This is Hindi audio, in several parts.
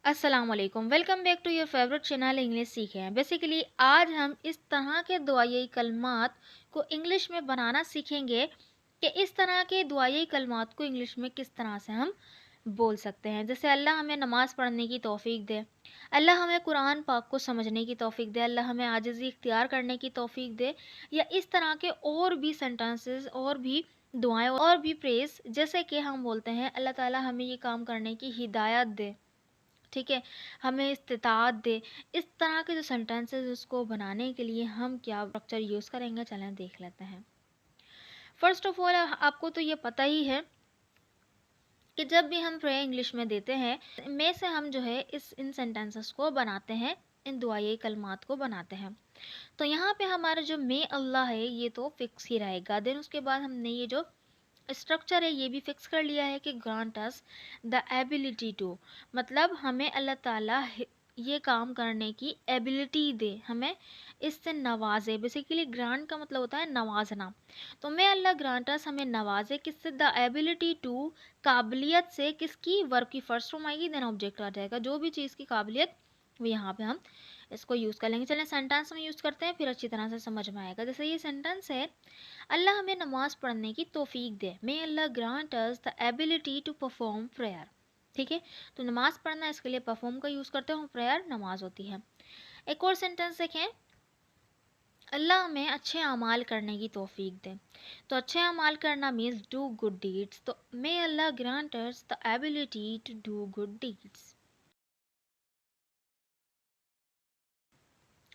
अस्सलाम वालेकुम। Welcome back to your favourite channel English सीखे हैं। बेसिकली आज हम इस तरह के दुआई कलमात को इंग्लिश में बनाना सीखेंगे कि इस तरह के दुआई कलमात को इंग्लिश में किस तरह से हम बोल सकते हैं। जैसे अल्लाह हमें नमाज़ पढ़ने की तौफीक दे, अल्लाह हमें कुरान पाक को समझने की तौफीक दे, अल्लाह हमें आजिज़ी इख्तियार करने की तौफीक दे, या इस तरह के और भी सेंटेंसेस और भी दुआएं और भी प्रेज़, जैसे कि हम बोलते हैं अल्लाह ताला हमें ये काम करने की हिदायत दे, ठीक है, हमें इस्तिताअत दे। इस तरह के जो सेंटेंसेस उसको बनाने के लिए हम क्या स्ट्रक्चर यूज़ करेंगे, चलें देख लेते हैं। फर्स्ट ऑफ ऑल आपको तो ये पता ही है कि जब भी हम प्रेयर इंग्लिश में देते हैं में से हम जो है इन सेंटेंसेस को बनाते हैं, इन दुआई कलमात को बनाते हैं। तो यहाँ पे हमारा जो मे अल्लाह है ये तो फिक्स ही रहेगा। देन उसके बाद हमने ये जो स्ट्रक्चर है ये भी फिक्स कर लिया है कि grant us the ability to, मतलब हमें अल्लाह ताला ये काम करने की एबिलिटी दे, हमें इससे नवाजे। बेसिकली ग्रांट का मतलब होता है नवाजना। तो मैं अल्लाह ग्रांट अस, हमें नवाजे किससे, द एबिलिटी टू, काबिलियत से। किसकी? वर्ब की फर्स्ट फॉर्म आएगी, देन ऑब्जेक्ट आ जाएगा। जो भी चीज़ की काबिलियत वो यहाँ पे हम इसको यूज़ कर लेंगे। चलें सेंटेंस में यूज़ करते हैं, फिर अच्छी तरह से समझ में आएगा। जैसे ये सेंटेंस है, अल्लाह हमें नमाज पढ़ने की तौफीक दे। May Allah grant us the ability to perform prayer. ठीक है, तो नमाज पढ़ना इसके लिए परफॉर्म का यूज़ करते हैं, प्रेयर नमाज होती है। एक और सेंटेंस देखें, अल्लाह हमें अच्छे अमाल करने की तौफीक दे। तो अच्छे अमाल करना मीन्स डू गुड डीड्स। तो may Allah grant us the ability to do good deeds.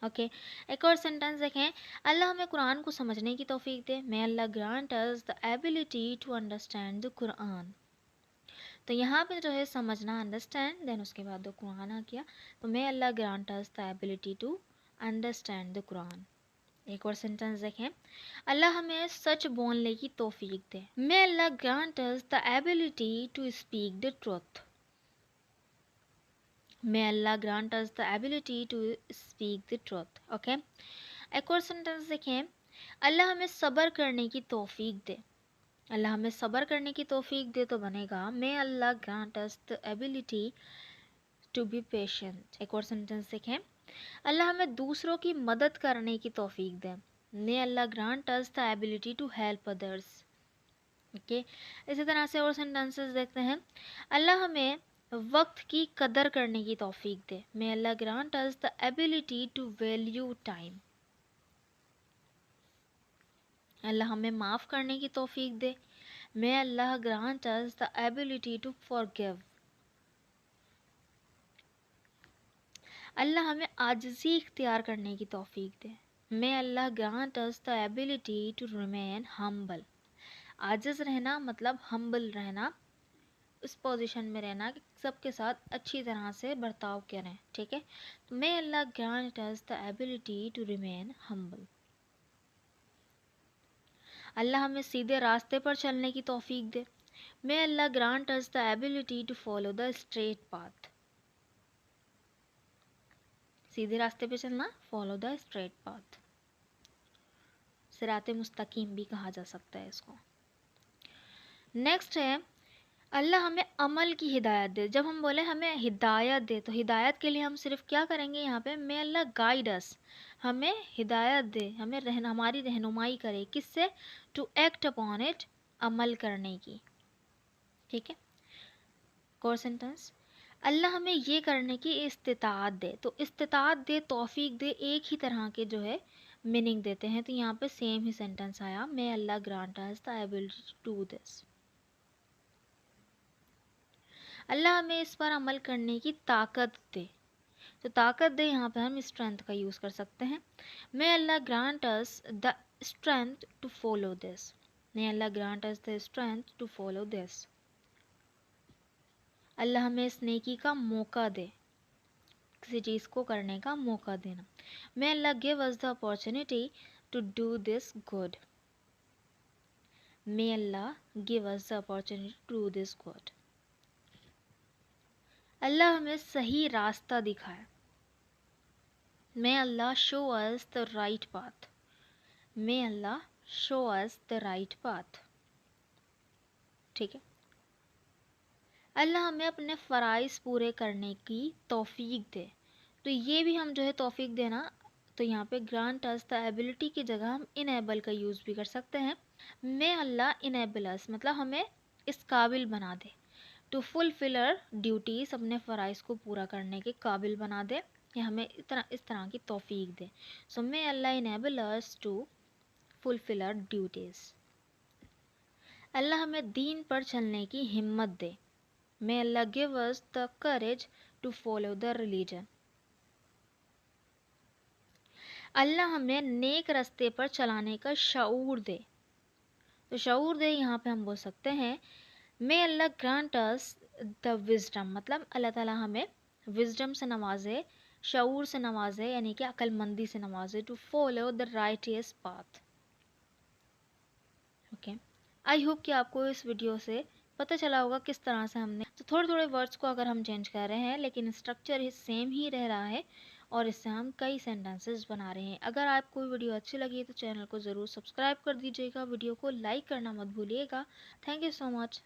Okay, एक और सेंटेंस देखें, अल्लाह हमें कुरान को समझने की तौफीक दे। May Allah grant us the ability to understand the Quran. तो यहाँ पे जो है समझना, अंडरस्टैंड, देन उसके बाद द कुरान आ गया। तो may Allah grant us the ability to understand the Quran. एक और सेंटेंस देखें, अल्लाह हमें सच बोलने की तौफीक दे। May Allah grant us the ability to speak the truth. May Allah grant us the ability to speak the truth. Okay, एक और सेंटेंस देखें, अल्लाह हमें सब्र करने की तौफीक दे। अल्लाह हमें सब्र करने की तौफीक दे तो बनेगा may Allah grant us the ability to be patient. एक और सेंटेंस देखें, अल्लाह हमें दूसरों की मदद करने की तौफीक दे। May Allah grant us the ability to help others. Okay, इसी तरह से और सेंटेंसेस देखते हैं, अल्लाह हमें वक्त की कदर करने की तौफीक दे। May Allah grant us the ability to value time. अल्लाह हमें माफ़ करने की तौफीक दे। May Allah grant us the ability to forgive. अल्लाह हमें आजिज़ी इख्तियार करने की तौफीक दे। May Allah grant us the ability to remain humble. आजिज़ रहना मतलब हम्बल रहना, उस पोजीशन में रहना कि सबके साथ अच्छी तरह से बर्ताव करें। ठीक है, तो may Allah grant us the ability to remain humble. अल्लाह हमें सीधे रास्ते पर चलने की तौफीक दे। May Allah grant us the ability to follow the straight path. सीधे रास्ते पे चलना, फॉलो द स्ट्रेट पाथ, सिराते मुस्तकीम भी कहा जा सकता है इसको। नेक्स्ट है, अल्लाह हमें अमल की हिदायत दे। जब हम बोले हमें हिदायत दे, तो हिदायत के लिए हम सिर्फ क्या करेंगे यहाँ पे, मे अल्लाह गाइड अस, हमें हिदायत दे, हमें हमारी रहनुमाई करे, किससे, टू एक्ट अपॉन इट, अमल करने की। ठीक है, और सेंटेंस, अल्लाह हमें ये करने की इस्तिताअत दे। तो इस्तिताअत दे, तौफीक दे, एक ही तरह के जो है मीनिंग देते हैं। तो यहाँ पे सेम ही सेंटेंस आया, may Allah grant us the ability to do this. अल्लाह हमें इस पर अमल करने की ताकत दे। तो ताकत दे यहाँ पे हम स्ट्रेंथ का यूज़ कर सकते हैं। May Allah grant us the strength to follow this. May Allah grant us the strength to follow this. अल्लाह हमें इस नेकी का मौका दे, किसी चीज़ को करने का मौका देना। May Allah give us the opportunity to do this good. May Allah give us the opportunity to do this good. अल्लाह हमें सही रास्ता दिखाए। May Allah show us the right path. May Allah show us the right path. ठीक है, अल्लाह हमें अपने फ़राइज़ पूरे करने की तौफ़ीक दे। तो ये भी हम जो है तौफ़ीक देना, तो यहाँ पे ग्रांट अस द एबिलिटी की जगह हम इनेबल का यूज़ भी कर सकते हैं। मे अल्लाह इनेबल अस मतलब हमें इस काबिल बना दे, टू फुलफिल आवर ड्यूटीज़ अपने फ़राइज़ को पूरा करने के काबिल बना दे, या हमें इस तरह की तौफ़ीक दे। So may Allah enable us to fulfill our duties. अल्लाह हमें दीन पर चलने की हिम्मत दे। May Allah give us the courage to follow the religion. अल्लाह हमें नेक रास्ते पर चलाने का शऊर दे। तो शऊर दे यहाँ पे हम बोल सकते हैं May Allah grant us the wisdom, मतलब अल्लाह ताला हमें विजडम से नवाजे, शऊर से नवाजे, यानी कि अक्लमंदी से नवाजे, to follow the righteous path. Okay, I hope कि आपको इस वीडियो से पता चला होगा किस तरह से हमने, तो थोड़े थोड़े वर्ड्स को अगर हम चेंज कर रहे हैं लेकिन स्ट्रक्चर ही सेम ही रह रहा है, और इससे हम कई सेंटेंसेस बना रहे हैं। अगर आपको वीडियो अच्छी लगी तो चैनल को ज़रूर सब्सक्राइब कर दीजिएगा, वीडियो को लाइक करना मत भूलिएगा। Thank you so much.